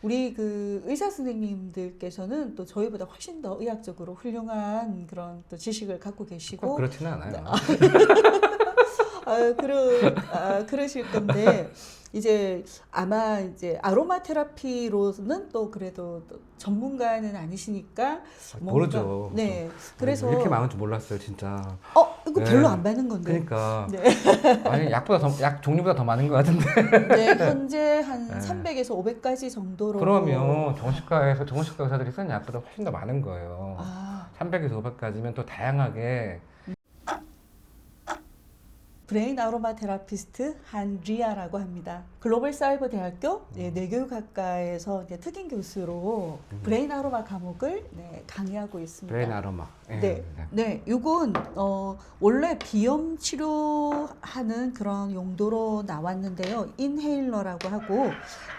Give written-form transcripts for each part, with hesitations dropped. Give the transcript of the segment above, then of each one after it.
우리 그 의사 선생님들께서는 또 저희보다 훨씬 더 의학적으로 훌륭한 그런 또 지식을 갖고 꼭 계시고 그렇지는 않아요. 그러실 건데 이제 아마 이제 아로마 테라피로는 또 그래도 또 전문가는 아니시니까 모르죠. 네. 그래서 이렇게 많은 줄 몰랐어요, 진짜. 이거 네. 별로 안 받는 건데. 그러니까 네. 아니 약 종류보다 더 많은 것 같은데. 네, 현재 한 네. 300에서 500가지 정도로. 그러면 정신과 의사들이 쓰는 약보다 훨씬 더 많은 거예요. 아, 300에서 500까지면 또 다양하게. 브레인 아로마 테라피스트 한리아라고 합니다. 글로벌 사이버 대학교 뇌교육학과에서 이제 특임 교수로 브레인 아로마 과목을 강의하고 있습니다. 브레인 아로마. 네, 네, 이건 원래 비염 치료하는 그런 용도로 나왔는데요. 인헤일러라고 하고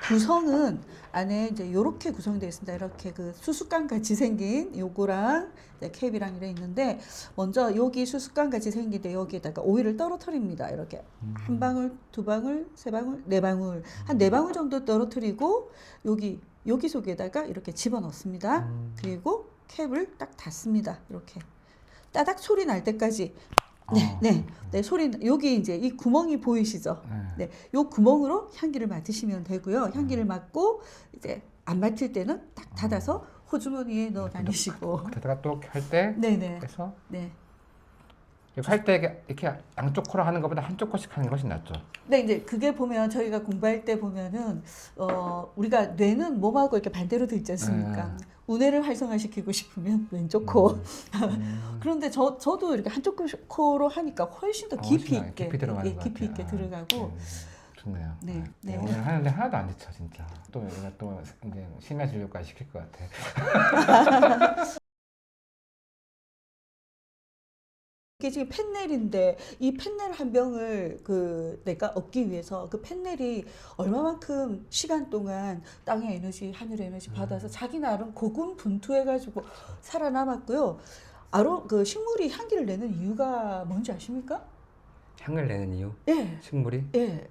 구성은 안에 이제 이렇게 구성되어 있습니다. 이렇게 그 수수깡 같이 생긴 요거랑 캡이랑 이래 있는데 먼저 여기 수수깡 같이 생긴데 여기에다가 오일을 떨어뜨립니다. 이렇게 한 방울, 두 방울, 세 방울, 네 방울 한 네 방울 정도 떨어뜨리고 여기 속에다가 이렇게 집어넣습니다. 그리고 캡을 딱 닫습니다. 이렇게 따닥 소리 날 때까지. 네, 소리 여기 이제 이 구멍이 보이시죠? 네, 요 구멍으로 향기를 맡으시면 되고요. 향기를 맡고 이제 안 맡을 때는 딱 닫아서 호주머니에 넣어 다니시고. 그러다가 또 할 때, 네네. 그래서 네. 할 때 이렇게 양쪽 코로 하는 것보다 한쪽 코씩 하는 것이 낫죠. 네, 이제 그게 보면 저희가 공부할 때 보면은 우리가 뇌는 몸하고 이렇게 반대로 돼 있지 않습니까? 우뇌를 활성화시키고 싶으면 왼쪽 코. 그런데 저도 이렇게 한쪽 코로 하니까 훨씬 더 깊이 있게 들어가는 깊이 있게 들어가고. 좋네요. 네. 오늘 하는데 하나도 안 지쳐 진짜. 또 얘가 또 이제 심야 진료까지 시킬 것 같아. 이게 지금 펜넬인데 이 펜넬 한 병을 내가 얻기 위해서 그 펜넬이 얼마만큼 시간 동안 땅의 에너지, 하늘의 에너지 받아서 자기 나름 고군분투해가지고 살아남았고요. 그 식물이 향기를 내는 이유가 뭔지 아십니까? 향을 내는 이유? 예, 식물이? 예.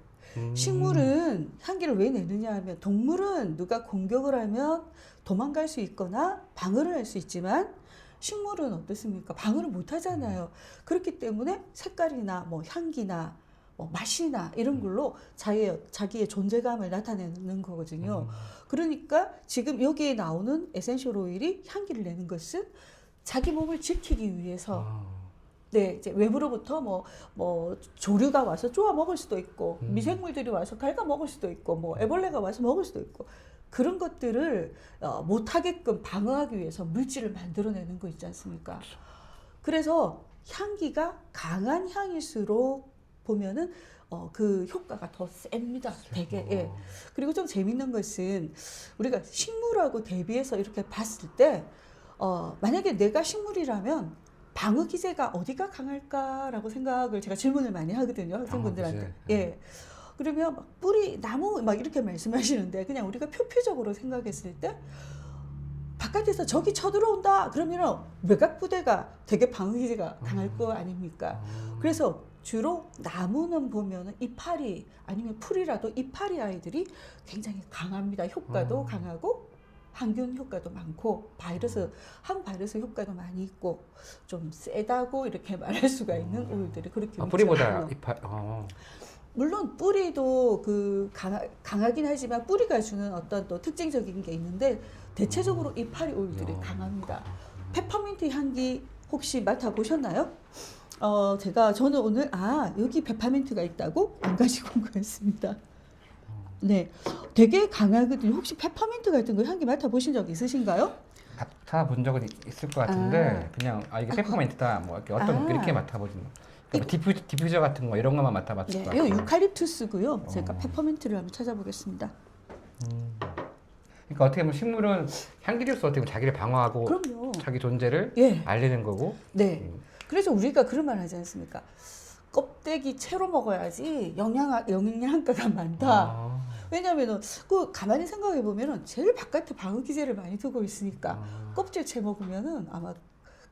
식물은 향기를 왜 내느냐 하면 동물은 누가 공격을 하면 도망갈 수 있거나 방어를 할 수 있지만 식물은 어떻습니까? 방어를 못 하잖아요. 그렇기 때문에 색깔이나 뭐 향기나 뭐 맛이나 이런 걸로 자기의 존재감을 나타내는 거거든요. 그러니까 지금 여기에 나오는 에센셜 오일이 향기를 내는 것은 자기 몸을 지키기 위해서 네, 이제 외부로부터 뭐 조류가 와서 쪼아 먹을 수도 있고 미생물들이 와서 갉아 먹을 수도 있고 뭐 애벌레가 와서 먹을 수도 있고 그런 것들을 못하게끔 방어하기 위해서 물질을 만들어내는 거 있지 않습니까? 그래서 향기가 강한 향일수록 보면은 그 효과가 더 셉니다. 되게. 예. 그리고 좀 재밌는 것은 우리가 식물하고 대비해서 이렇게 봤을 때 만약에 내가 식물이라면 방어 기제가 어디가 강할까라고 생각을 제가 질문을 많이 하거든요. 학생분들한테. 예. 그러면 막 뿌리, 나무 막 이렇게 말씀하시는데 그냥 우리가 표피적으로 생각했을 때 바깥에서 적이 쳐들어온다 그러면 외곽 부대가 되게 방어 기제가 강할 거 아닙니까? 그래서 주로 나무는 보면은 이파리 아니면 풀이라도 이파리 아이들이 굉장히 강합니다. 효과도 강하고 항균 효과도 많고 항바이러스 효과도 많이 있고 좀 세다고 이렇게 말할 수가 있는 오일들이 그렇게 뿌리보다 물론 뿌리도 강하긴 하지만 뿌리가 주는 어떤 또 특징적인 게 있는데 대체적으로 이파리 오일들이 강합니다. 페퍼민트 향기 혹시 맡아보셨나요? 저는 오늘 여기 페퍼민트가 있다고 안 가지고 온 거였습니다. 네, 되게 강하거든요. 혹시 페퍼민트 같은 거 향기 맡아보신 적 있으신가요? 맡아본 적은 있을 것 같은데 그냥 이게 페퍼민트다 뭐 이렇게 맡아보진 디퓨저 같은 거 이런 것만 맡아봤을 것 같아요. 이거 유칼립투스고요. 제가 페퍼민트를 한번 찾아보겠습니다. 그러니까 어떻게 보면 식물은 향기로서 어떻게 보면 자기를 방어하고 그럼요. 자기 존재를 알리는 거고. 네. 그래서 우리가 그런 말 하지 않습니까? 껍데기 채로 먹어야지 영양가가 많다. 왜냐면은 가만히 생각해 보면은 제일 바깥에 방어 기제를 많이 두고 있으니까 껍질 채 먹으면은 아마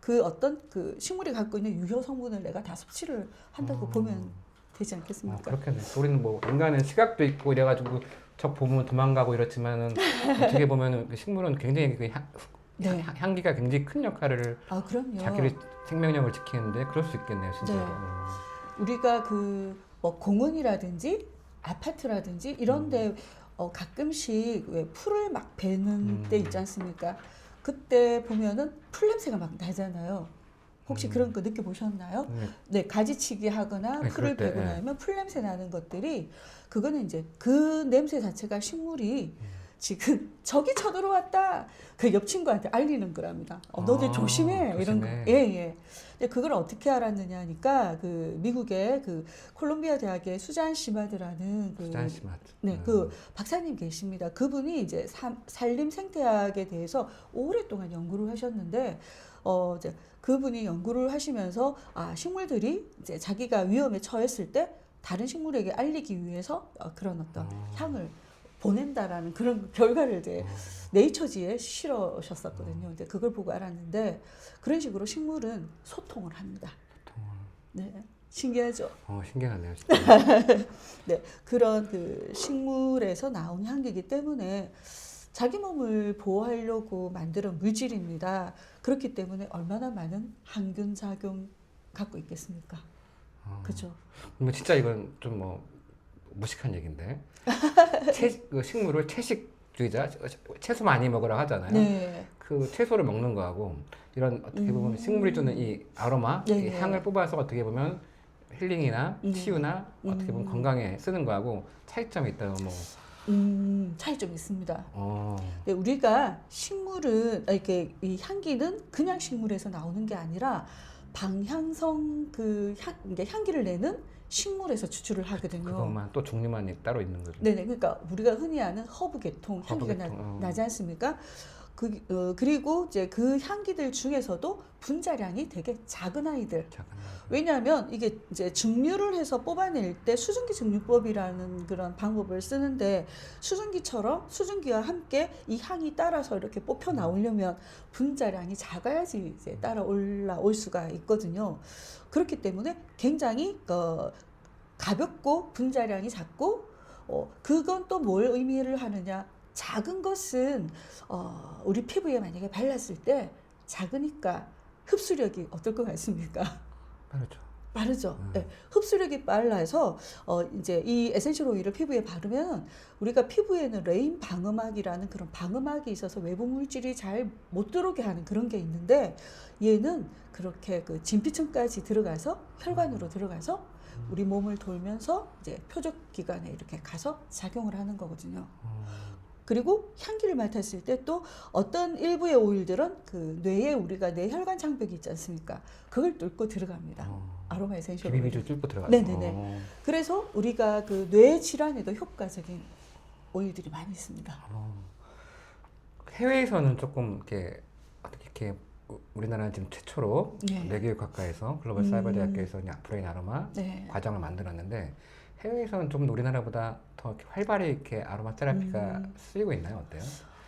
그 어떤 그 식물이 갖고 있는 유효 성분을 내가 다 섭취를 한다고 보면 되지 않겠습니까? 그렇겠네. 우리는 뭐 인간은 시각도 있고 이래가지고 적 보면 도망가고 이렇지만은 어떻게 보면은 그 식물은 굉장히 그 네. 향기가 굉장히 큰 역할을 그럼요. 자기의 생명력을 지키는데 그럴 수 있겠네요, 진짜로. 네. 우리가 뭐 공원이라든지 아파트라든지 이런데 가끔씩 왜 풀을 막 베는 때 있지 않습니까? 그때 보면은 풀 냄새가 막 나잖아요. 혹시 그런 거 느껴보셨나요? 네, 가지치기 하거나 네, 풀을 그럴 때, 베고 예. 나면 풀 냄새 나는 것들이 그거는 이제 그 냄새 자체가 식물이 지금 적이 쳐들어왔다. 그 옆 친구한테 알리는 거랍니다. 너들 조심해. 이런 거. 조심해. 예, 예. 근데 그걸 어떻게 알았느냐 하니까 그 미국의 그 콜롬비아 대학의 수잔 시마드라는 수잔 시마드. 네, 그 박사님 계십니다. 그분이 이제 산림 생태학에 대해서 오랫동안 연구를 하셨는데 이제 그분이 연구를 하시면서 식물들이 이제 자기가 위험에 처했을 때 다른 식물에게 알리기 위해서 그런 어떤 향을 보낸다라는 그런 결과를 이제 네이처지에 실으셨었거든요. 이제 그걸 보고 알았는데 그런 식으로 식물은 소통을 합니다. 네, 신기하죠. 신기하네요, 진짜. 네, 그런 그 식물에서 나온 향기이기 때문에 자기 몸을 보호하려고 만드는 물질입니다. 그렇기 때문에 얼마나 많은 항균 작용 갖고 있겠습니까? 그죠? 근데 진짜 이건 좀 뭐 무식한 얘기인데 그 식물을 채식주의자, 채소 많이 먹으라 하잖아요. 네. 그 채소를 먹는 거하고 이런 어떻게 보면 식물이 주는 이 아로마, 이 향을 뽑아서 어떻게 보면 힐링이나 치유나 어떻게 보면 건강에 쓰는 거하고 차이점이 있다고 뭐. 차이점이 있습니다. 어. 네, 우리가 식물은 이렇게 이 향기는 그냥 식물에서 나오는 게 아니라 방향성 이게 향기를 내는 식물에서 추출을 하거든요. 그것만 또 종류만 따로 있는 거죠. 네네. 그러니까 우리가 흔히 아는 허브 계통 향기가 나지 않습니까? 그리고 이제 그 향기들 중에서도 분자량이 되게 작은 아이들. 왜냐하면 이게 이제 증류를 해서 뽑아낼 때 수증기 증류법이라는 그런 방법을 쓰는데 수증기와 함께 이 향이 따라서 이렇게 뽑혀 나오려면 분자량이 작아야지 이제 따라 올라올 수가 있거든요. 그렇기 때문에 굉장히 가볍고 분자량이 작고 그건 또 뭘 의미를 하느냐? 작은 것은 우리 피부에 만약에 발랐을 때 작으니까 흡수력이 어떨 것 같습니까? 빠르죠. 네. 흡수력이 빨라서 이제 이 에센셜 오일을 피부에 바르면 우리가 피부에는 레인 방음막이라는 그런 방음막이 있어서 외부 물질이 잘 못 들어오게 하는 그런 게 있는데 얘는 그렇게 그 진피층까지 들어가서 혈관으로 들어가서 우리 몸을 돌면서 이제 표적기관에 이렇게 가서 작용을 하는 거거든요. 그리고 향기를 맡았을 때 또 어떤 일부의 오일들은 그 뇌에 우리가 뇌혈관 장벽이 있지 않습니까? 그걸 뚫고 들어갑니다. 아로마 에센셜 오일. 비비비도 뚫고 들어가요. 네네네. 그래서 우리가 그 뇌 질환에도 효과적인 오일들이 많이 있습니다. 해외에서는 조금 이렇게 우리나라는 지금 최초로 네. 뇌교육학과에서 글로벌 사이버 대학교에서 브레인 아로마 네. 과정을 만들었는데 해외에서는 좀 우리나라보다 더 이렇게 활발히 이렇게 아로마 테라피가 쓰이고 있나요? 어때요?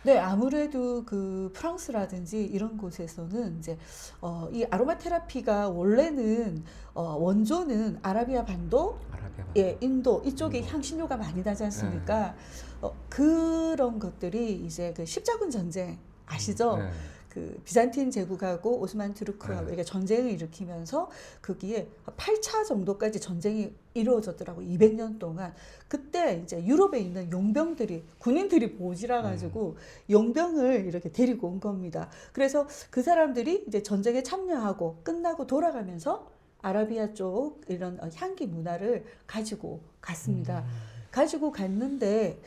네, 아무래도 그 프랑스라든지 이런 곳에서는 이제 이 아로마 테라피가 원래는 원조는 아라비아 반도, 예, 인도 이쪽에 향신료가 많이 나지 않습니까? 그런 것들이 이제 그 십자군 전쟁 아시죠? 네. 그 비잔틴 제국하고 오스만 투르크하고 이렇게 전쟁을 일으키면서 거기에 8차 정도까지 전쟁이 이루어졌더라고 200년 동안. 그때 이제 유럽에 있는 용병들이 군인들이 모자라 가지고 용병을 이렇게 데리고 온 겁니다. 그래서 그 사람들이 이제 전쟁에 참여하고 끝나고 돌아가면서 아라비아 쪽 이런 향기 문화를 가지고 갔습니다. 가지고 갔는데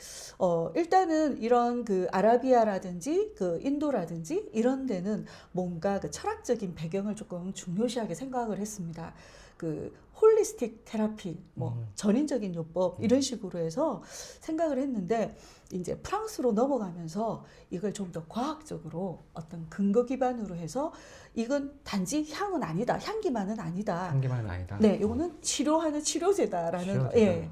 일단은 이런 그 아라비아라든지 그 인도라든지 이런 데는 뭔가 그 철학적인 배경을 조금 중요시하게 생각을 했습니다. 그 홀리스틱 테라피, 뭐 전인적인 요법 이런 식으로 해서 생각을 했는데 이제 프랑스로 넘어가면서 이걸 좀 더 과학적으로 어떤 근거 기반으로 해서 이건 단지 향은 아니다, 향기만은 아니다. 향기만은 아니다. 네, 이거는 치료하는 치료제다라는 예.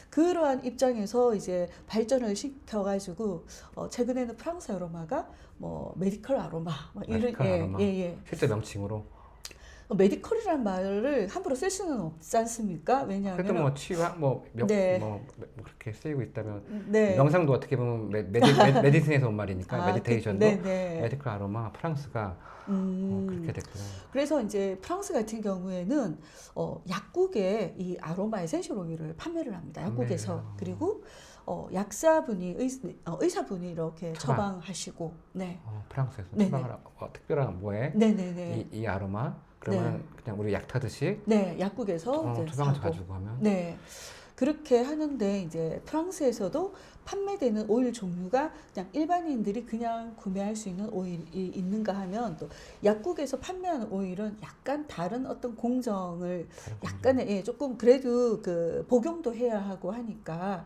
그러한 입장에서 이제 발전을 시켜가지고 최근에는 프랑스 아로마가 뭐 메디컬 아로마 뭐 이런 아로마. 예. 실제 명칭으로 메디컬이라는 말을 함부로 쓸 수는 없지 않습니까? 왜냐하면 그래도 뭐 치유학 네. 뭐 그렇게 쓰이고 있다면 네. 명상도 어떻게 보면 메디슨에서 온 말이니까 메디테이션도 네네. 메디컬 아로마 프랑스가 그렇게 됐구나. 그래서 이제 프랑스 같은 경우에는 약국에 이 아로마 에센셜 오일을 판매를 합니다. 약국에서. 그리고 약사분이 의사분이 이렇게 처방하시고. 네. 프랑스에서 네네. 처방을 특별한 뭐에 네네네. 이 아로마 그러면 그냥 우리 약 타듯이 네, 약국에서 이제 처방을 사고. 가지고 하면 네. 그렇게 하는데 이제 프랑스에서도 판매되는 오일 종류가 그냥 일반인들이 그냥 구매할 수 있는 오일이 있는가 하면 또 약국에서 판매하는 오일은 약간 다른 어떤 공정을 약간의 예, 조금 그래도 그 복용도 해야 하고 하니까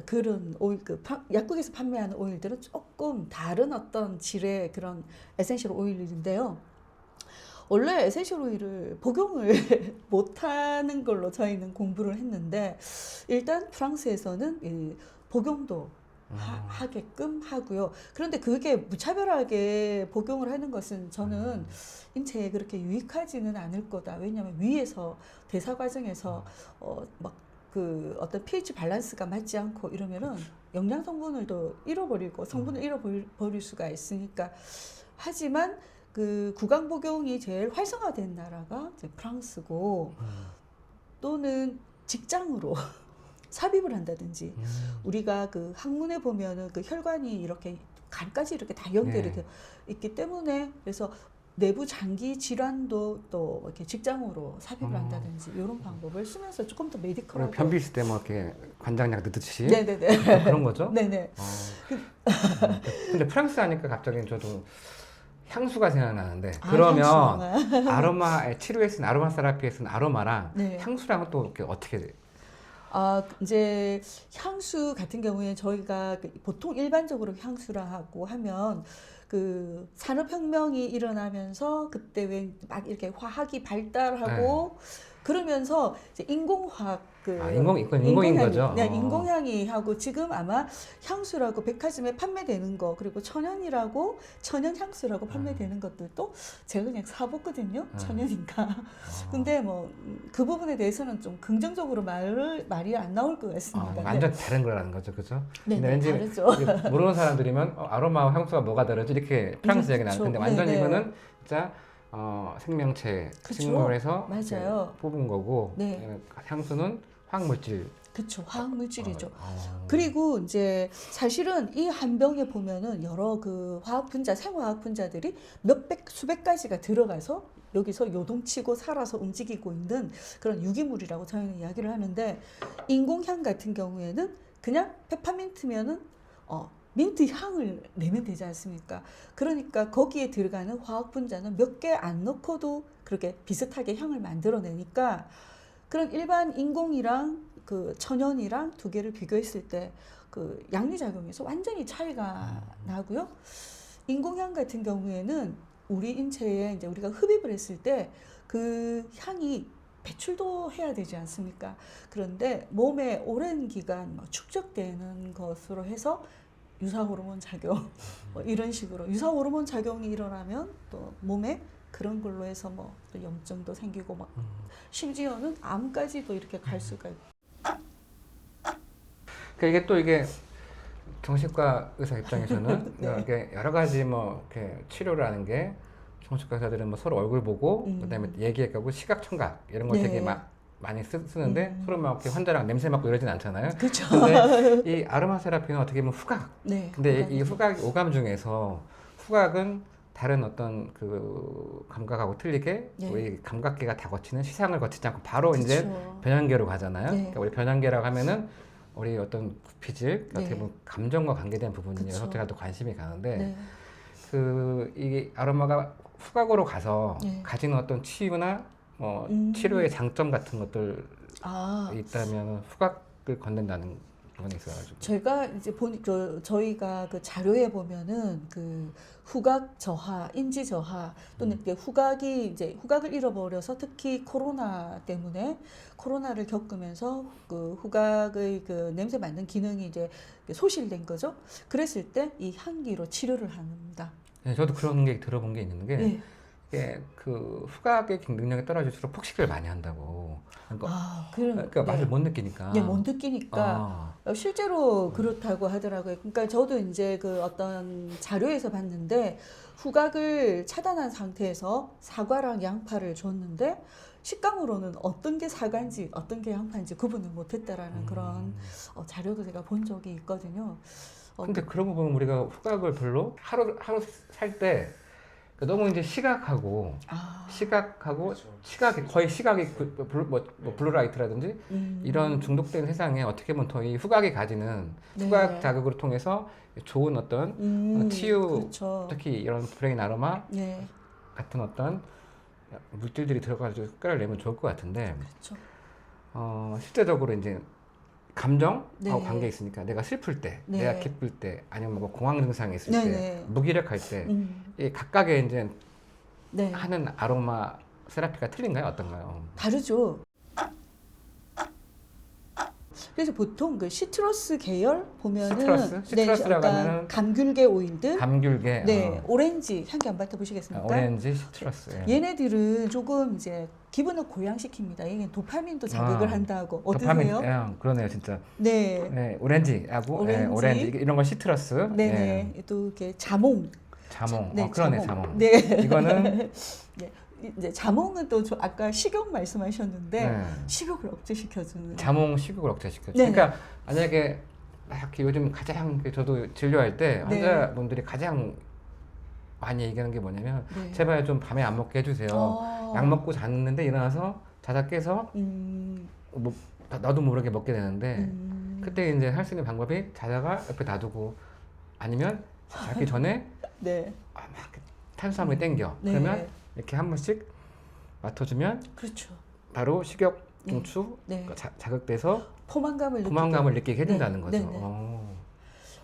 그런 오일 약국에서 판매하는 오일들은 조금 다른 어떤 질의 그런 에센셜 오일인데요. 원래 에센셜 오일을 복용을 못하는 걸로 저희는 공부를 했는데 일단 프랑스에서는 이 복용도 하게끔 하고요. 그런데 그게 무차별하게 복용을 하는 것은 저는 인체에 그렇게 유익하지는 않을 거다. 왜냐하면 위에서 대사 과정에서 막 그 어떤 pH 밸런스가 맞지 않고 이러면은 영양 성분을 또 잃어버리고 성분을 잃어버릴 수가 있으니까. 하지만 그 구강 복용이 제일 활성화된 나라가 이제 프랑스고 또는 직장으로 삽입을 한다든지 우리가 그 항문에 보면은 그 혈관이 이렇게 간까지 이렇게 다 연결이 되어 있기 때문에 그래서 내부 장기 질환도 또 이렇게 직장으로 삽입을 한다든지 이런 방법을 쓰면서 조금 더 메디컬하고 변비 있을 때 뭐 이렇게 관장약 넣듯이 네네네 그런 거죠? 네네 근데 프랑스 하니까 갑자기 저도 향수가 생각나는데 향수. 그러면 아로마 치료에 쓰는 아로마 세라피에 쓰는 아로마랑 네. 향수랑은 또 이렇게 어떻게 돼요? 이제 향수 같은 경우에 저희가 보통 일반적으로 향수라고 하면 그 산업혁명이 일어나면서 그때 왜 막 이렇게 화학이 발달하고 그러면서 이제 인공화학 이건 인공인 거죠? 네, 인공향이 하고 지금 아마 향수라고 백화점에 판매되는 거 그리고 천연이라고 천연 향수라고 판매되는 것들도 제가 그냥 사봤거든요. 천연인가. 근데 뭐 그 부분에 대해서는 좀 긍정적으로 말이 안 나올 것 같습니다. 완전 다른 거라는 거죠, 그죠? 네, 근데 왠지 다르죠. 모르는 사람들이면 아로마와 향수가 뭐가 다르지 이렇게 프랑스 얘기 나는데 근데 완전 네네. 이거는 진짜 생명체 그쵸. 식물에서 맞아요. 뽑은 거고 네. 향수는 화학물질. 그쵸, 화학물질이죠. 그리고 이제 사실은 이 한 병에 보면은 여러 그 화학 분자, 생화학 분자들이 몇백, 수백 가지가 들어가서 여기서 요동치고 살아서 움직이고 있는 그런 유기물이라고 저희는 이야기를 하는데 인공향 같은 경우에는 그냥 페퍼민트면은 민트 향을 내면 되지 않습니까? 그러니까 거기에 들어가는 화학 분자는 몇 개 안 넣고도 그렇게 비슷하게 향을 만들어내니까 그런 일반 인공이랑 그 천연이랑 두 개를 비교했을 때 그 양리작용에서 완전히 차이가 나고요. 인공향 같은 경우에는 우리 인체에 이제 우리가 흡입을 했을 때 그 향이 배출도 해야 되지 않습니까? 그런데 몸에 오랜 기간 축적되는 것으로 해서 유사호르몬 작용 이런 식으로 유사호르몬 작용이 일어나면 또 몸에 그런 걸로 해서 뭐 염증도 생기고 막 심지어는 암까지도 이렇게 갈 수가 있고. 그러니까 이게 정신과 의사 입장에서는 네. 이게 여러 가지 뭐 이렇게 치료를 하는 게 정신과 의사들은 뭐 서로 얼굴 보고 그다음에 얘기하고 시각 청각 이런 걸 네. 되게 많이 쓰는데 서로 막 이렇게 환자랑 냄새 맡고 이러진 않잖아요. 그렇죠. 근데 이 아로마 세라피는 어떻게 보면 후각. 네. 근데 이 후각 오감 중에서 후각은 다른 어떤 그 감각하고 틀리게 네. 우리 감각계가 다 거치는 시상을 거치지 않고 바로 그쵸. 이제 변연계로 가잖아요. 네. 그러니까 우리 변연계라고 하면은 우리 어떤 구피질 네. 어떻게 보면 감정과 관계된 부분이어서 그쵸. 제가 또 관심이 가는데 네. 이 아로마가 후각으로 가서 네. 가지는 어떤 치유나 뭐 치료의 장점 같은 것들 있다면 후각을 건넨다는 부분이 있어가지고 제가 이제 저희가 그 자료에 보면은 그 후각 저하, 인지 저하 또는 후각을 잃어버려서 특히 코로나 때문에 코로나를 겪으면서 그 후각의 그 냄새 맡는 기능이 이제 소실된 거죠. 그랬을 때 이 향기로 치료를 합니다. 네, 저도 그런 게 들어본 게 있는 게 네. 이게 그 후각의 능력이 떨어질수록 폭식을 많이 한다고. 그러니까 네. 맛을 못 느끼니까. 네, 못 느끼니까 실제로 그렇다고 하더라고요. 그러니까 저도 이제 그 어떤 자료에서 봤는데 후각을 차단한 상태에서 사과랑 양파를 줬는데 식감으로는 어떤 게 사과인지 어떤 게 양파인지 구분을 못했다라는 그런 자료도 제가 본 적이 있거든요. 근데 그런 거 보면 우리가 후각을 별로 하루 살 때 너무 이제 시각하고 시각이 거의 시각이 블루라이트라든지 이런 중독된 세상에 어떻게 보면 더 이 후각이 가지는 네. 후각 자극을 통해서 좋은 어떤 치유 그렇죠. 특히 이런 브레인 아로마 네, 같은 어떤 물질들이 들어가지고 효과를 내면 좋을 것 같은데 그렇죠. 실제적으로 이제 감정하고 네. 관계 있으니까 내가 슬플 때, 네. 내가 기쁠 때, 아니면 뭐 공황 증상이 있을 네, 때, 네. 무기력할 때, 이 각각의 이제 네. 하는 아로마 세라피가 틀린가요? 어떤가요? 다르죠. 그래서 보통 그 시트러스 계열 보면은 시트러스라고 약간 하면은 감귤계 오일들, 감귤계, 네, 오렌지 향기 한번 맡아보시겠습니까? 오렌지, 시트러스. 얘네들은 조금 이제 기분을 고양시킵니다. 이게 도파민도 자극을 한다고. 어떠세요? 도파민, 그러네요, 진짜. 네, 네, 오렌지하고 오렌지 이런 건 시트러스. 네네. 또 이렇게 자몽. 자몽. 네, 그러네, 자몽. 네. 이거는 네. 이제 자몽은 또 아까 식욕 말씀하셨는데 네. 식욕을 억제시켜주는. 자몽 식욕을 억제시켜줘. 네네. 그러니까 만약에 이렇게 요즘 가장 저도 진료할 때 네. 환자분들이 가장 많이 얘기하는 게 뭐냐면 네. 제발 좀 밤에 안 먹게 해주세요. 약 먹고 잤는데 일어나서 자다 깨서 뭐 나도 모르게 먹게 되는데 그때 이제 할 수 있는 방법이 자다가 옆에 놔두고 아니면 자기 전에 네. 막 탄수화물이 땡겨. 네. 그러면 이렇게 한 번씩 맡아주면 그렇죠. 바로 식욕 중추 네. 자극돼서 포만감을 느끼게 해준다는 네. 거죠.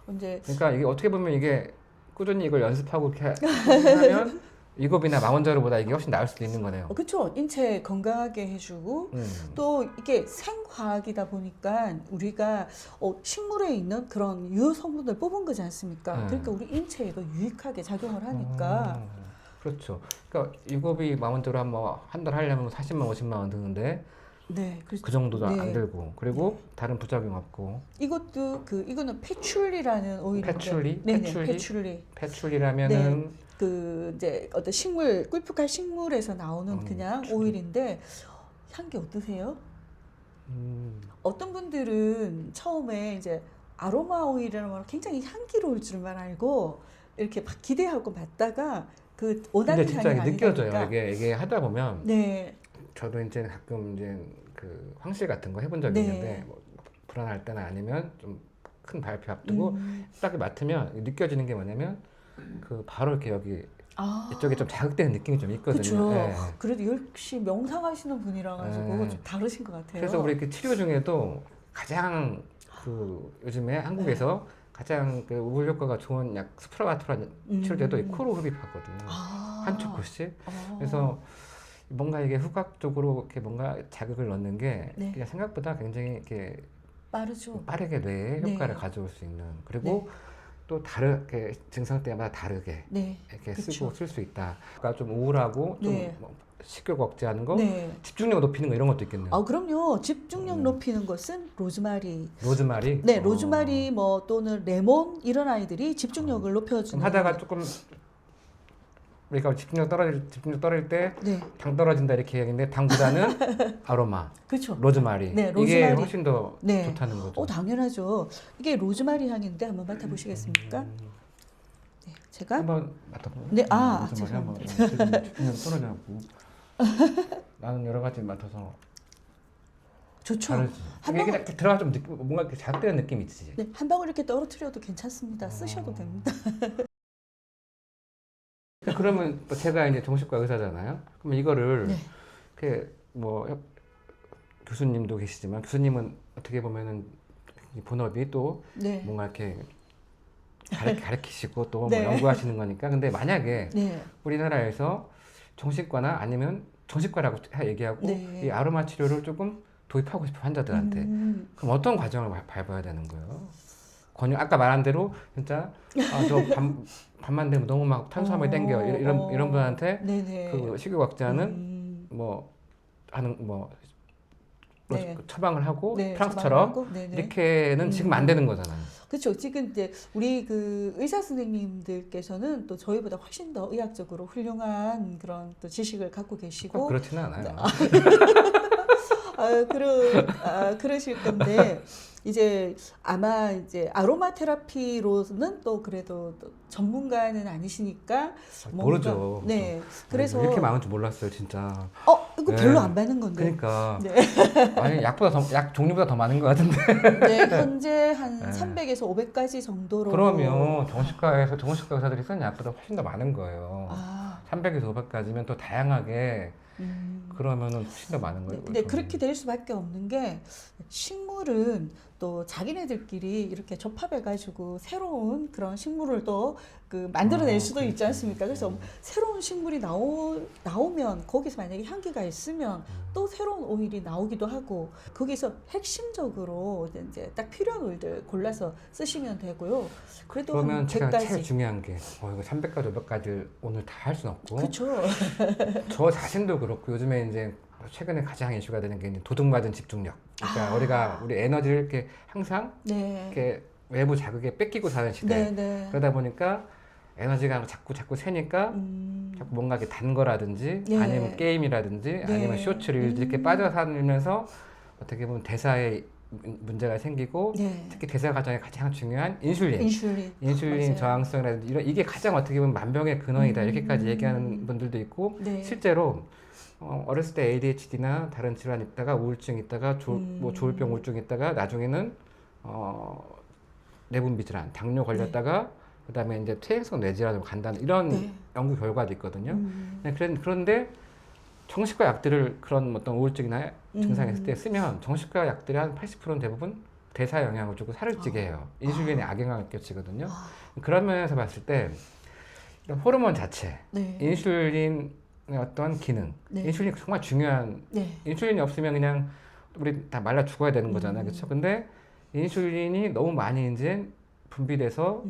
네네. 이제 그러니까 이게 어떻게 보면 이게 꾸준히 이걸 연습하고 이렇게 하면 일곱이나 망원자루보다 이게 훨씬 나을 수도 있는 거네요. 그렇죠. 인체 건강하게 해주고 또 이게 생화학이다 보니까 우리가 식물에 있는 그런 유효 성분을 뽑은 거지 않습니까? 그러니까 우리 인체에 이거 유익하게 작용을 하니까. 그렇죠. 그러니까 일곱이 망원자루 한 달 하려면 40만 50만 원 드는데 네, 그렇죠. 그 정도도 네. 안 들고 그리고 다른 부작용 없고. 이것도 이거는 패출리라는 오일인데. 패출리? 패출리. 패출리라면은 그 이제 어떤 식물 꿀프칼 식물에서 나오는 그냥 패출리. 오일인데 향기 어떠세요? 어떤 분들은 처음에 이제 아로마 오일이라는 걸 굉장히 향기로울 줄만 알고 이렇게 막 기대하고 맡다가 그 원하는 근데 향이 진짜 아니다 느껴져요. 보니까. 이게 하다 보면 네, 저도 이제 가끔 이제 그 황실 같은 거 해본 적이 네. 있는데 뭐 불안할 때나 아니면 좀 큰 발표 앞두고 딱 맡으면 느껴지는 게 뭐냐면 그 바로 이렇게 여기 이쪽에 좀 자극되는 느낌이 좀 있거든요. 그렇죠. 예. 그래도 역시 명상하시는 분이라 가지고 예. 좀 다르신 것 같아요. 그래서 우리 그 치료 중에도 가장 그 요즘에 한국에서 가장 그 우울 효과가 좋은 약 스프라바토란 치료제도 이 코로 흡입하거든요. 한 초코씩. 그래서 뭔가 이게 후각적으로 이렇게 뭔가 자극을 넣는 게 네. 그냥 생각보다 굉장히 이렇게 빠르죠. 빠르게 뇌에 효과를 네. 가져올 수 있는 그리고 또 다르게 증상 때마다 다르게 네, 이렇게 그쵸. 쓰고 쓸 수 있다. 그러니까 좀 우울하고 네. 좀뭐 식욕 억제하는 거, 네. 집중력 높이는 거 이런 것도 있겠네요. 그럼요. 집중력 높이는 것은 로즈마리. 로즈마리. 네, 로즈마리 뭐 또는 레몬 이런 아이들이 집중력을 좀 높여주는. 하다가 조금 우리가 집중력 떨어질 때 네, 당 떨어진다 이렇게 얘기했는데 당보다는 아로마, 그렇죠. 로즈마리. 네, 이게 로즈마리. 훨씬 더 네. 좋다는 거죠. 당연하죠. 이게 로즈마리 향인데 한번 맡아보시겠습니까? 네, 제가 한번 맡아봐요. 네, 로즈마리 한번 죄송합니다. 집중력 떨어져갖고 나는 여러 가지 맡아서 좋죠. 다르지. 한 이게 방울, 이렇게 들어가 좀 뭔가 이렇게 자극되는 느낌이 있지. 네, 한 방울 이렇게 떨어뜨려도 괜찮습니다. 쓰셔도 됩니다. 그러면 또 제가 이제 정신과 의사잖아요. 그럼 이거를 네. 그 뭐 교수님도 계시지만 교수님은 어떻게 보면은 이 본업이 또 네, 뭔가 이렇게 가르치시고 또 뭐 네. 연구하시는 거니까. 근데 만약에 네, 우리나라에서 정신과나 아니면 정신과라고 얘기하고 네. 이 아로마 치료를 조금 도입하고 싶은 환자들한테 그럼 어떤 과정을 밟아야 되는 거예요? 아까 말한 대로 진짜 저 밤만 되면 너무 막 탄수화물이 땡겨 이런 분한테 네네. 그 식욕억제하는 뭐 하는 뭐 네. 처방을 하고 네, 프랑스처럼 처방하고, 네네. 이렇게는 지금 안 되는 거잖아요. 그렇죠. 지금 이제 우리 그 의사 선생님들께서는 또 저희보다 훨씬 더 의학적으로 훌륭한 그런 또 지식을 갖고 꼭 계시고 그렇지는 않아요. 그러실 건데 이제 아마 이제 아로마 테라피로는 또 그래도 또 전문가는 아니시니까 모르죠. 네. 그래서 이렇게 많은 줄 몰랐어요, 진짜. 이거 네. 별로 안 받는 건데. 그러니까 네. 아니 약 종류보다 더 많은 것 같은데. 네, 현재 한 네. 300에서 500가지 정도로. 그러면 정신과 의사들이 쓰는 약보다 훨씬 더 많은 거예요. 아, 300에서 500까지면 또 다양하게 그러면은 훨씬 더 많은 거예요. 근데 그렇게 될 수밖에 없는 게 식물은 또 자기네들끼리 이렇게 접합해가지고 새로운 그런 식물을 또 그 만들어낼 수도 있지 않습니까? 그래서 새로운 식물이 나오면 거기서 만약에 향기가 있으면 또 새로운 오일이 나오기도 하고 거기서 핵심적으로 이제 딱 필요한 오일들 골라서 쓰시면 되고요. 그래도 그러면 한 제가 100가지. 제일 중요한 게 이거 300가지, 500가지 오늘 다 할 수는 없고 그렇죠. 저 자신도 그렇고 요즘에 이제 최근에 가장 이슈가 되는 게 이제 도둑맞은 집중력. 그러니까 우리 에너지를 이렇게 항상 네. 이렇게 외부 자극에 뺏기고 사는 시대. 네, 네. 그러다 보니까 에너지가 자꾸 새니까 자꾸 뭔가 이렇게 단 거라든지 네. 아니면 게임이라든지 네. 아니면 쇼츠 릴즈 이렇게 빠져 살면서 어떻게 보면 대사에 문제가 생기고 네. 특히 대사 과정에 가장 중요한 인슐린 맞아요. 저항성이라든지 이게 가장 어떻게 보면 만병의 근원이다 이렇게까지 얘기하는 분들도 있고 네. 실제로 어렸을 때 ADHD나 다른 질환 있다가 우울증 있다가 뭐 조울병 우울증 있다가 나중에는 내분비 질환 당뇨 걸렸다가 그다음에 이제 퇴행성 뇌질환으로 간다는 이런 연구 결과도 있거든요. 그런데 정신과 약들을 그런 어떤 우울증이나 증상이 있을 때 쓰면 정신과 약들이 한 80%는 대부분 대사 영향을 주고 살을 찌게 해요. 인슐린에 악영향을 끼치거든요. 그런 면에서 봤을 때 이런 호르몬 자체, 네. 인슐린의 어떤 기능, 네. 인슐린이 정말 중요한. 네. 인슐린이 없으면 그냥 우리 다 말라 죽어야 되는 거잖아요, 그렇죠? 근데 인슐린이 너무 많이 이제 분비돼서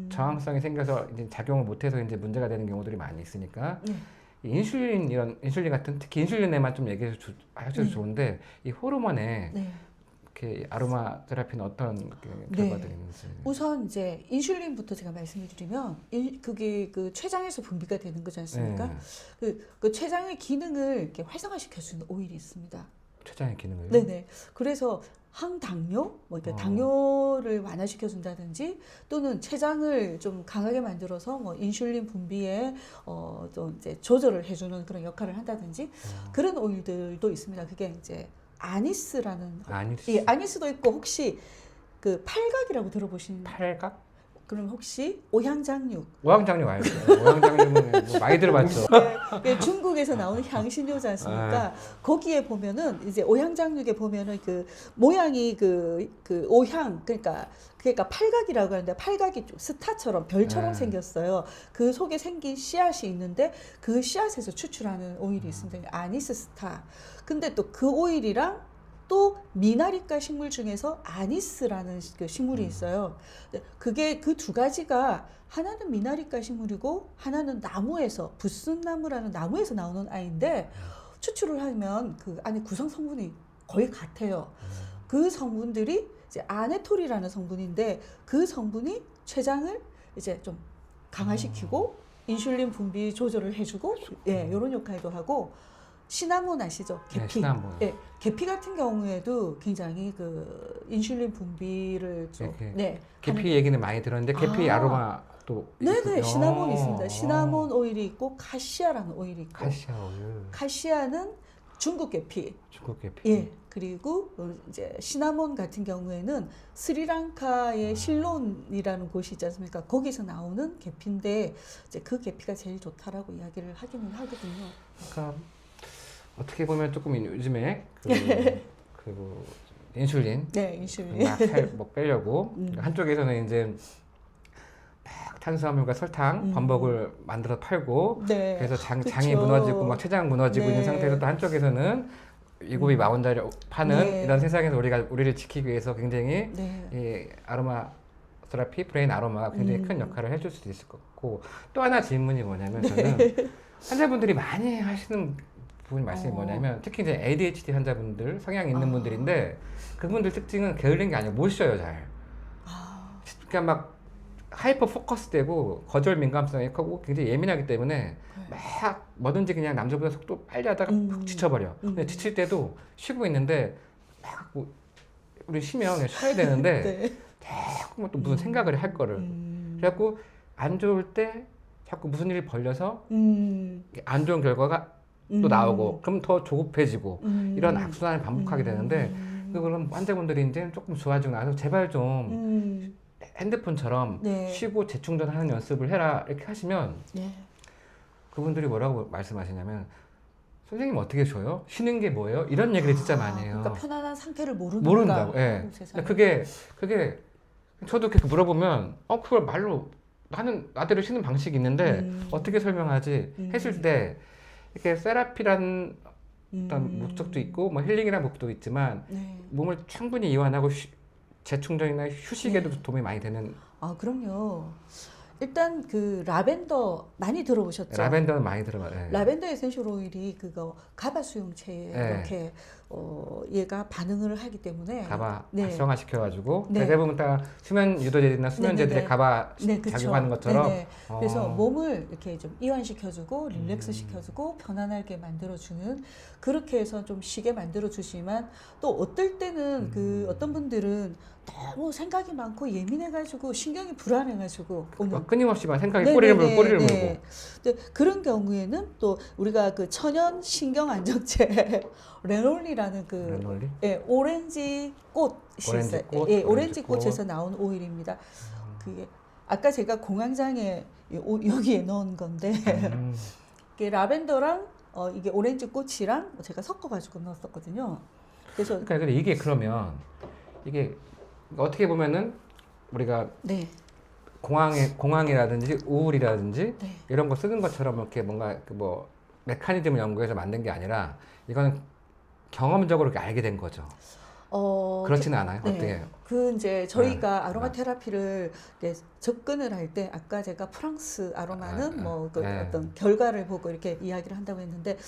저항성이 생겨서 이제 작용을 못해서 이제 문제가 되는 경우들이 많이 있으니까. 이 이런 인슐린 같은 특히 인슐린에만 좀 얘기해 주셔도 좋은데 이 호르몬에 이렇게 아로마 테라피는 어떤 결과들이 있는지. 우선 이제 인슐린부터 제가 말씀을 드리면 그게 그 췌장에서 분비가 되는 거지 않습니까? 그 췌장의 기능을 이렇게 활성화시켜주는 오일이 있습니다. 췌장의 기능을요? 네네. 그래서 항당뇨, 뭐 이렇게 당뇨를 완화시켜준다든지 또는 췌장을 좀 강하게 만들어서 뭐 인슐린 분비에 좀 이제 조절을 해주는 그런 역할을 한다든지 그런 오일들도 있습니다. 그게 이제 아니스라는 아니스. 아니스도 있고 혹시 그 팔각이라고 들어보신? 팔각? 그럼 혹시 오향장육? 오향장육 알죠? 오향장육은 뭐 많이 들어봤죠. 네, 중국에서 나오는 향신료지 않습니까? 거기에 보면은 이제 오향장육에 보면은 그 모양이 그 오향 그러니까 팔각이라고 하는데 팔각이 좀 스타처럼 별처럼 생겼어요. 그 속에 생긴 씨앗이 있는데 그 씨앗에서 추출하는 오일이 있습니다. 아니스 스타. 근데 또 그 오일이랑 또 미나리과 식물 중에서 아니스라는 그 식물이 있어요. 그게 그 두 가지가 하나는 미나리과 식물이고 하나는 나무에서 붓순나무라는 나무에서 나오는 아이인데 추출을 하면 그 안에 구성 성분이 거의 같아요. 그 성분들이 이제 아네톨이라는 성분인데 그 성분이 췌장을 이제 좀 강화시키고 인슐린 분비 조절을 해주고 이런 역할도 하고. 시나몬 아시죠? 계피. 네, 시나몬. 계피 같은 경우에도 굉장히 그 인슐린 분비를 좀 계피 얘기는 많이 들었는데 계피 아로마도 네네 시나몬 있습니다. 시나몬 오일이 있고 카시아라는 오일이 있고. 카시아 오일. 카시아는 중국 계피. 중국 계피. 예. 그리고 이제 시나몬 같은 경우에는 스리랑카의 실론이라는 곳이 있지 않습니까? 거기서 나오는 계피인데 이제 그 계피가 제일 좋다라고 이야기를 하기는 하거든요. 그러니까 어떻게 보면 조금 요즘에 그 인슐린, 인슐린 막 살 뭐 빼려고 한쪽에서는 이제 막 탄수화물과 설탕, 범벅을 만들어 팔고 그래서 장이 무너지고 막 췌장 무너지고 있는 상태에서 또 한쪽에서는 위고비 마원자료 파는 이런 세상에서 우리를 지키기 위해서 굉장히 이 아로마 테라피, 브레인 아로마가 굉장히 큰 역할을 해줄 수도 있을 것 같고 또 하나 질문이 뭐냐면 네. 저는 환자분들이 많이 하시는 부분이 말씀이 어. 뭐냐면 특히 이제 ADHD 환자분들 성향이 있는 아. 분들인데 그분들 특징은 게을른 게 아니고 못 쉬어요 잘. 아, 그러니까 막 하이퍼 포커스되고 거절 민감성이 크고 굉장히 예민하기 때문에 막 뭐든지 그냥 남들보다 속도 빨리 하다가 푹 지쳐버려. 근데 지칠 때도 쉬고 있는데 막 우리 쉬면 그냥 쉬어야 되는데 네. 자꾸 또 무슨 생각을 할 거를. 그래갖고 안 좋을 때 자꾸 무슨 일이 벌려서 안 좋은 결과가 또 나오고 그럼 더 조급해지고 이런 악순환을 반복하게 되는데 그럼 환자분들이 이제 조금 좋아지고 나서 제발 좀 핸드폰처럼 네. 쉬고 재충전하는 연습을 해라 이렇게 하시면 네. 그분들이 뭐라고 말씀하시냐면 선생님 어떻게 쉬어요? 쉬는 게 뭐예요? 이런 얘기를 진짜 많이 해요. 그러니까 편안한 상태를 모르는가. 모른다고. 예. 아이고, 세상에. 그게 저도 그렇게 물어보면 그걸 말로 나는 나대로 쉬는 방식이 있는데 어떻게 설명하지 했을 때 이렇게 세라피라는 어떤 목적도 있고 뭐 힐링이라는 목적도 있지만 네. 몸을 충분히 이완하고 재충전이나 휴식에도 네. 도움이 많이 되는. 아, 그럼요. 일단 그 라벤더 많이 들어보셨죠? 라벤더는 많이 들어봐요. 예. 라벤더 에센셜 오일이 그거 가바 수용체에 네. 이렇게 얘가 반응을 하기 때문에 가바 네. 활성화 시켜가지고 네. 대부분 다 수면 유도제들이나 수면제들의 네네네. 가바 네, 그쵸. 작용하는 것처럼. 네네. 그래서 어. 몸을 이렇게 좀 이완시켜주고 릴렉스 시켜주고 편안하게 만들어주는 그렇게 해서 좀 쉬게 만들어주지만 또 어떨 때는 그 어떤 분들은 너무 생각이 많고 예민해가지고 신경이 불안해가지고 오는 끊임없이 막 생각이 네네네, 꼬리를 물고 꼬리를 네. 물고. 근데 그런 경우에는 또 우리가 그 천연 신경 안정제 레놀리라는 그 레놀리? 예, 오렌지 꽃이 오렌지 있어요. 꽃, 예, 오렌지 오렌지 꽃. 꽃에서 나온 오일입니다. 그게 아까 제가 공황장애 여기에 넣은 건데 음. 이게 라벤더랑 이게 오렌지 꽃이랑 제가 섞어가지고 넣었었거든요. 그래서 그러니까 이게 그러면 이게 어떻게 보면은 우리가 네, 공황이라든지 우울이라든지 네. 이런 거 쓰는 것처럼 이렇게 뭔가 그 뭐 메커니즘을 연구해서 만든 게 아니라 이거는 경험적으로 이렇게 알게 된 거죠. 그렇지는 않아요? 네. 어떻게? 그 이제 저희가 아로마 네. 테라피를 이제 접근을 할 때 아까 제가 프랑스 아로마는 뭐 그 네. 어떤 결과를 보고 이렇게 이야기를 한다고 했는데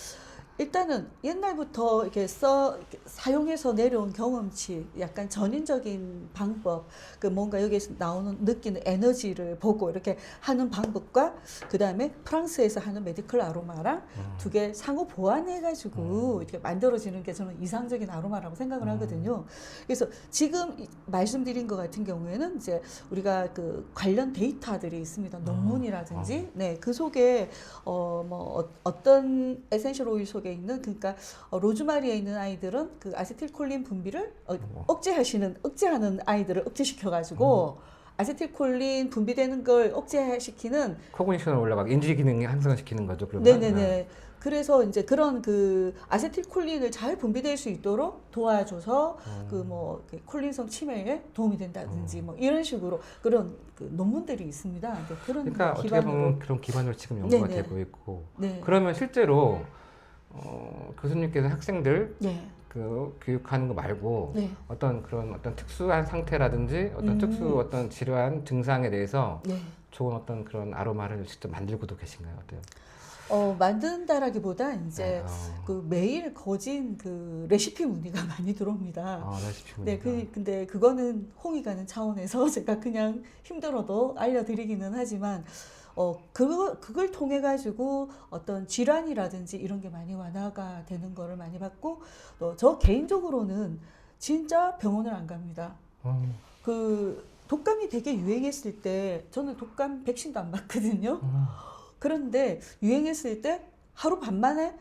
일단은 옛날부터 이렇게 사용해서 내려온 경험치, 약간 전인적인 방법, 그 뭔가 여기에서 나오는 느끼는 에너지를 보고 이렇게 하는 방법과 그 다음에 프랑스에서 하는 메디컬 아로마랑 두 개 상호 보완해가지고 이렇게 만들어지는 게 저는 이상적인 아로마라고 생각을 하거든요. 그래서 지금 말씀드린 것 같은 경우에는 이제 우리가 그 관련 데이터들이 있습니다. 논문이라든지, 네, 그 속에 어떤 에센셜 오일 속에 있는 그러니까 로즈마리에 있는 아이들은 그 아세틸콜린 분비를 억제하는 아이들을 억제시켜가지고 아세틸콜린 분비되는 걸 억제시키는 코그니션을 올라가고 인지 기능이 향상시키는 거죠. 그러면. 네네네. 그래서 이제 그런 그 아세틸콜린을 잘 분비될 수 있도록 도와줘서 그 뭐 콜린성 치매에 도움이 된다든지 뭐 이런 식으로 그런 그 논문들이 있습니다. 근데 그런 그러니까 거 어떻게 보면 그런 기반으로 지금 연구가 네네. 되고 있고. 네. 그러면 실제로 교수님께서 학생들 네. 그 교육하는 거 말고 네. 어떤 그런 어떤 특수한 상태라든지 어떤 특수 어떤 질환 증상에 대해서 네. 좋은 어떤 그런 아로마를 직접 만들고도 계신가요? 어때요? 만든다라기보다 이제 네, 그 매일 거진 그 레시피 문의가 많이 들어옵니다. 레시피 네, 근데 그거는 홍이 가는 차원에서 제가 그냥 힘들어도 알려드리기는 하지만, 그걸 통해 가지고 어떤 질환이라든지 이런 게 많이 완화가 되는 거를 많이 봤고, 또 저 개인적으로는 진짜 병원을 안 갑니다. 그 독감이 되게 유행했을 때 저는 독감 백신도 안 맞거든요. 그런데 유행했을 때 하루 반 만에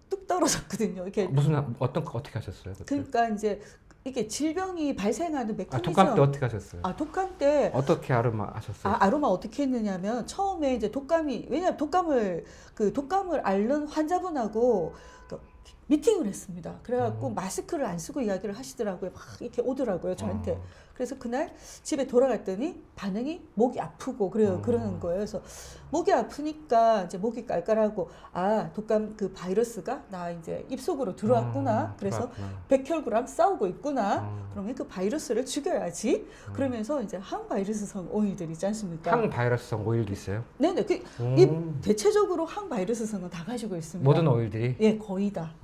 뚝 떨어졌거든요. 이렇게 어떻게 하셨어요? 그때? 그러니까 이제 이게 질병이 발생하는 메커니즘. 독감 때 어떻게 하셨어요? 독감 때 어떻게 아로마 하셨어요? 아로마 어떻게 했느냐면 처음에 이제 왜냐면 독감을 앓는 환자분하고 미팅을 했습니다. 그래갖고 마스크를 안 쓰고 이야기를 하시더라고요. 막 이렇게 오더라고요, 저한테. 그래서 그날 집에 돌아갔더니 반응이 목이 아프고 그래요. 그러는 거예요. 그래서 목이 아프니까 이제 목이 깔깔하고 독감 그 바이러스가 나 이제 입속으로 들어왔구나. 그래서 백혈구랑 싸우고 있구나. 그러면 그 바이러스를 죽여야지. 그러면서 이제 항바이러스성 오일들 있지 않습니까? 항바이러스성 오일도 있어요? 네네. 이 대체적으로 항바이러스성은 다 가지고 있습니다. 모든 오일들이? 예, 거의 다.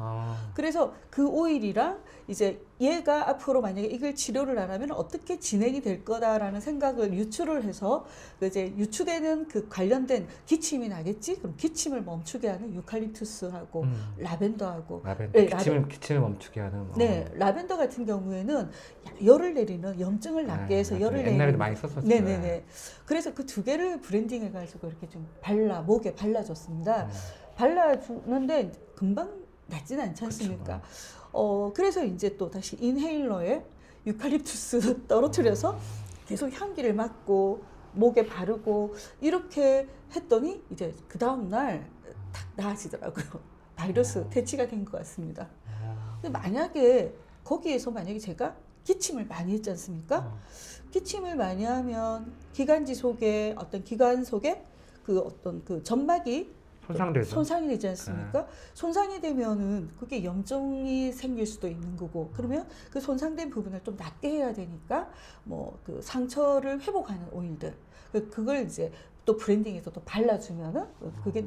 그래서 그 오일이랑 이제 얘가 앞으로 만약에 이걸 치료를 안 하면 어떻게 진행이 될 거다라는 생각을 유추를 해서 이제 유추되는 그 관련된 기침이 나겠지? 그럼 기침을 멈추게 하는 유칼립투스하고 라벤더하고 기침을 멈추게 하는. 네, 라벤더 같은 경우에는 열을 내리는 염증을 낫게 해서 열을 내리는 옛날에도 많이 썼었죠. 네네네. 그래서 그 두 개를 브랜딩해가지고 이렇게 좀 목에 발라줬습니다. 발라주는데 금방 낫지는 않지 않습니까? 그래서 이제 또 다시 인헤일러에 유칼립투스 떨어뜨려서 계속 향기를 맡고 목에 바르고 이렇게 했더니 이제 그 다음날 딱 나아지더라고요. 바이러스 퇴치가 된 것 같습니다. 근데 만약에 거기에서 만약에 제가 기침을 많이 했지 않습니까? 기침을 많이 하면 기관지 속에 어떤 기관 속에 그 어떤 그 점막이 손상되죠. 손상이 되지 않습니까? 손상이 되면은 그게 염증이 생길 수도 있는 거고, 그러면 그 손상된 부분을 좀 낫게 해야 되니까 뭐 그 상처를 회복하는 오일들, 그걸 이제 또 브랜딩해서 또 발라주면은 그게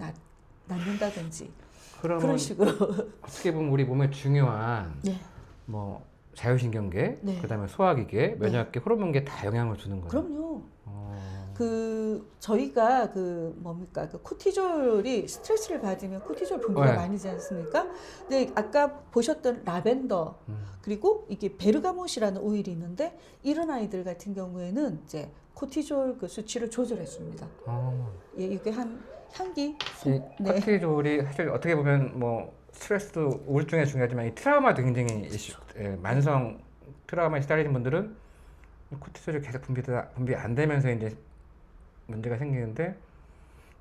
낫는다든지 그런 식으로. 어떻게 보면 우리 몸에 중요한 네. 뭐 자율신경계, 네. 그다음에 소화기계, 면역계, 호르몬계 다 영향을 주는 거예요. 그럼요. 저희가 그 코티졸이 스트레스를 받으면 코티졸 분비가 많이 되지 않습니까? 근데 아까 보셨던 라벤더 그리고 이게 베르가못이라는 오일이 있는데 이런 아이들 같은 경우에는 이제 코티졸 그 수치를 조절해줍니다. 예, 이게 향기. 코티졸이 사실 어떻게 보면 뭐 스트레스도 우울증에 중요하지만 이 트라우마도 굉장히 만성 트라우마에 시달리는 분들은 코티졸이 계속 분비 안 되면서 이제 문제가 생기는데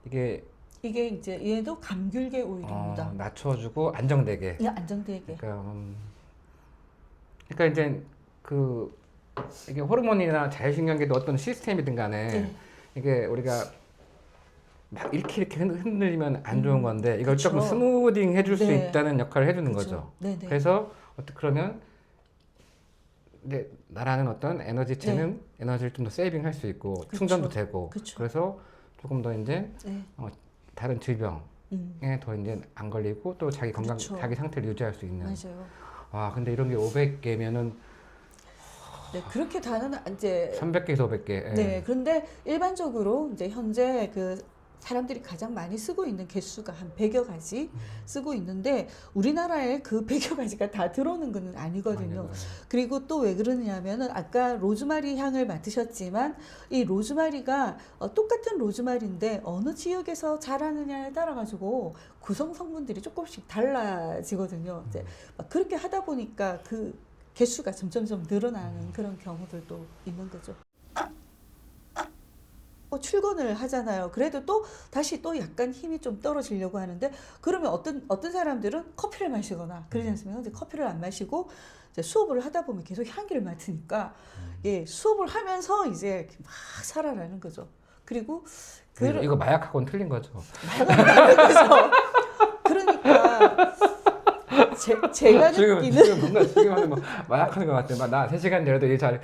이게 이제 얘도 감귤계 오일입니다. 낮춰주고 안정되게. 예, 안정되게. 그러니까 이제 이게 호르몬이나 자율신경계도 어떤 시스템이든 간에 이게 우리가 막 이렇게 흔들리면 안 좋은 건데 이걸 조금 스무딩 해줄 수 있다는 역할을 해주는 거죠. 네네. 그래서 그러면 나라는 어떤 에너지체는 에너지를 좀 더 세이빙할 수 있고 충전도 되고 그래서 조금 더 이제 다른 질병에 더 이제 안 걸리고 또 자기 건강, 자기 상태를 유지할 수 있는. 맞아요. 근데 이런 게 500개면은 네, 그렇게 다는 이제 300개에서 500개. 네, 그런데 일반적으로 이제 현재 그 사람들이 가장 많이 쓰고 있는 개수가 한 100여 가지 쓰고 있는데 우리나라에 그 100여 가지가 다 들어오는 건 아니거든요. 그리고 또 왜 그러냐면은 아까 로즈마리 향을 맡으셨지만 이 로즈마리가 똑같은 로즈마리인데 어느 지역에서 자라느냐에 따라 가지고 구성 성분들이 조금씩 달라지거든요. 이제 막 그렇게 하다 보니까 그 개수가 점점점 늘어나는 그런 경우들도 있는 거죠. 출근을 하잖아요. 그래도 또 다시 또 약간 힘이 좀 떨어지려고 하는데 그러면 어떤 사람들은 커피를 마시거나 그러지 않습니까? 이제 커피를 안 마시고 이제 수업을 하다 보면 계속 향기를 맡으니까 수업을 하면서 이제 막 살아나는 거죠. 그리고 이거 마약하고는 틀린 거죠. 마약하고는 다른 거죠. 그러니까 제가 느끼는 지금 뭔가 지금 하는 거 마약하는 것 같아. 나 3시간 내려도 일 잘